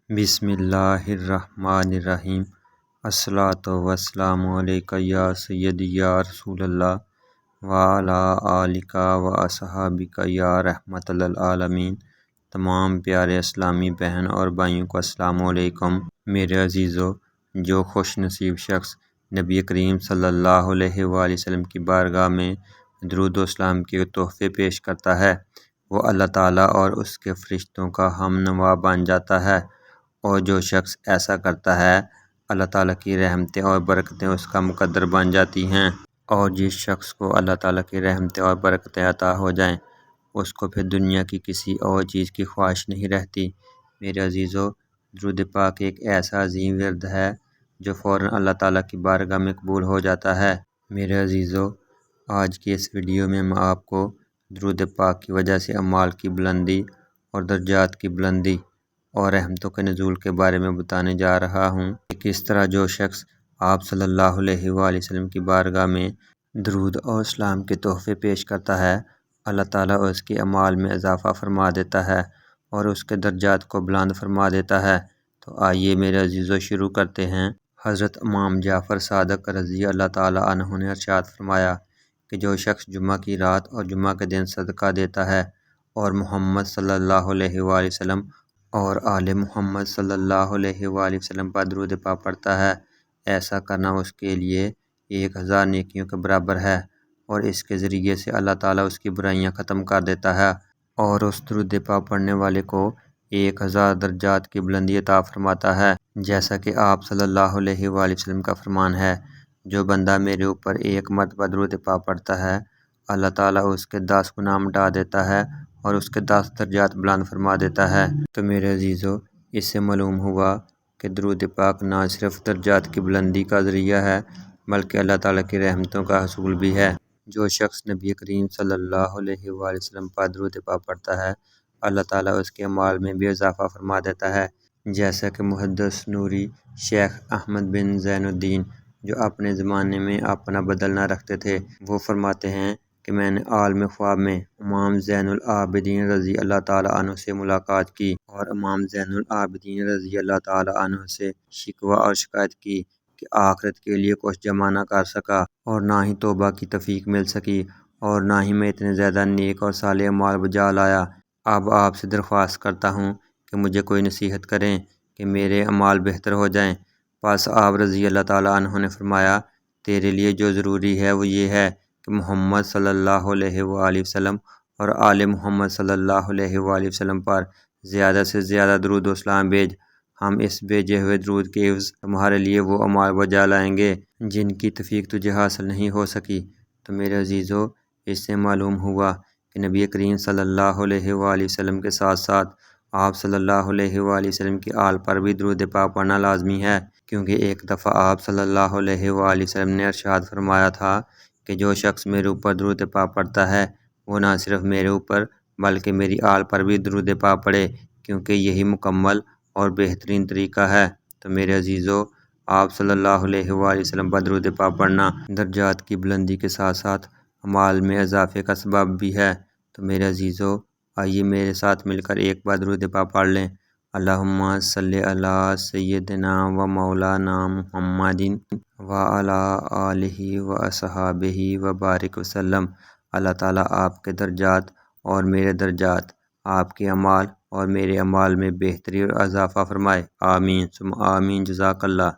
بسم اللہ الرحمن الرحیم۔ الصلاۃ والسلام علیک یا سیدی یا رسول اللہ وعلی آلک و اصحابک یا رحمت للعالمین۔ تمام پیارے اسلامی بہن اور بھائیوں کو السلام علیکم۔ میرے عزیزو، جو خوش نصیب شخص نبی کریم صلی اللہ علیہ وآلہ وسلم کی بارگاہ میں درود و سلام کے تحفے پیش کرتا ہے، وہ اللہ تعالیٰ اور اس کے فرشتوں کا ہم نوا بن جاتا ہے، اور جو شخص ایسا کرتا ہے اللہ تعالیٰ کی رحمتیں اور برکتیں اس کا مقدر بن جاتی ہیں، اور جس شخص کو اللہ تعالیٰ کی رحمتیں اور برکتیں عطا ہو جائیں اس کو پھر دنیا کی کسی اور چیز کی خواہش نہیں رہتی۔ میرے عزیزو، درود پاک ایک ایسا عظیم ورد ہے جو فوراً اللہ تعالیٰ کی بارگاہ میں قبول ہو جاتا ہے۔ میرے عزیزو، آج کی اس ویڈیو میں آپ کو درود پاک کی وجہ سے اعمال کی بلندی اور درجات کی بلندی اور رحمتوں کے نزول کے بارے میں بتانے جا رہا ہوں کہ کس طرح جو شخص آپ صلی اللہ علیہ وآلہ وسلم کی بارگاہ میں درود اور اسلام کے تحفے پیش کرتا ہے، اللہ تعالیٰ اس کے اعمال میں اضافہ فرما دیتا ہے اور اس کے درجات کو بلند فرما دیتا ہے۔ تو آئیے میرے عزیزو شروع کرتے ہیں۔ حضرت امام جعفر صادق رضی اللہ تعالیٰ عنہ نے ارشاد فرمایا کہ جو شخص جمعہ کی رات اور جمعہ کے دن صدقہ دیتا ہے اور محمد صلی اللہ علیہ وآلہ وسلم اور آل محمد صلی اللہ علیہ وآلہ وسلم پر درود پاک پڑھتا ہے، ایسا کرنا اس کے لیے 1000 نیکیوں کے برابر ہے، اور اس کے ذریعے سے اللہ تعالیٰ اس کی برائیاں ختم کر دیتا ہے اور اس درود پاک پڑھنے والے کو 1000 درجات کی بلندی عطا فرماتا ہے۔ جیسا کہ آپ صلی اللہ علیہ وآلہ وسلم کا فرمان ہے، جو بندہ میرے اوپر 1 مرتبہ درود پاک پڑھتا ہے، اللہ تعالیٰ اس کے 10 گناہ مٹا دیتا ہے اور اس کے 10 درجات بلند فرما دیتا ہے۔ تو میرے عزیزو، اس سے معلوم ہوا کہ درود پاک نہ صرف درجات کی بلندی کا ذریعہ ہے بلکہ اللہ تعالیٰ کی رحمتوں کا حصول بھی ہے۔ جو شخص نبی کریم صلی اللہ علیہ وآلہ وسلم پر درود پاک پڑھتا ہے، اللہ تعالیٰ اس کے اعمال میں بھی اضافہ فرما دیتا ہے۔ جیسا کہ محدث نوری شیخ احمد بن زین الدین، جو اپنے زمانے میں اپنا بدل نہ رکھتے تھے، وہ فرماتے ہیں کہ میں نے عالم خواب میں امام زین العابدین رضی اللہ تعالیٰ عنہ سے ملاقات کی اور امام زین العابدین رضی اللہ تعالیٰ عنہ سے شکوہ اور شکایت کی کہ آخرت کے لیے کچھ جمع نہ کر سکا اور نہ ہی توبہ کی توفیق مل سکی اور نہ ہی میں اتنے زیادہ نیک اور صالح اعمال بجا لایا۔ اب آپ سے درخواست کرتا ہوں کہ مجھے کوئی نصیحت کریں کہ میرے اعمال بہتر ہو جائیں۔ پس آپ رضی اللہ تعالیٰ عنہ نے فرمایا، تیرے لیے جو ضروری ہے وہ یہ ہے کہ محمد صلی اللہ علیہ وآلہ وسلم اور آل محمد صلی اللہ علیہ وآلہ وسلم پر زیادہ سے زیادہ درود و سلام بھیج۔ ہم اس بھیجے ہوئے درود کے عوض تمہارے لیے وہ اعمال بجا لائیں گے جن کی توفیق تجھے حاصل نہیں ہو سکی۔ تو میرے عزیزو، اس سے معلوم ہوا کہ نبی کریم صلی اللہ علیہ وآلہ وسلم کے ساتھ ساتھ آپ صلی اللہ علیہ وآلہ وسلم کی آل پر بھی درود پاک پڑھنا لازمی ہے، کیونکہ ایک دفعہ آپ صلی اللہ علیہ وآلہ وسلم نے ارشاد فرمایا تھا کہ جو شخص میرے اوپر درود پاک پڑھتا ہے وہ نہ صرف میرے اوپر بلکہ میری آل پر بھی درود پاک پڑھے، کیونکہ یہی مکمل اور بہترین طریقہ ہے۔ تو میرے عزیزو، آپ صلی اللہ علیہ وآلہ وسلم پر درود پاک پڑھنا درجات کی بلندی کے ساتھ ساتھ اعمال میں اضافے کا سبب بھی ہے۔ تو میرے عزیزو، آئیے میرے ساتھ مل کر ایک بار درود پاک پڑھ لیں۔ اللہم صلی علی سیدنا و مولانا محمد وعلی آلہ و اصحابہ و بارک وسلم۔ اللہ تعالیٰ آپ کے درجات اور میرے درجات، آپ کے اعمال اور میرے اعمال میں بہتری اور اضافہ فرمائے۔ آمین ثم آمین۔ جزاک اللہ۔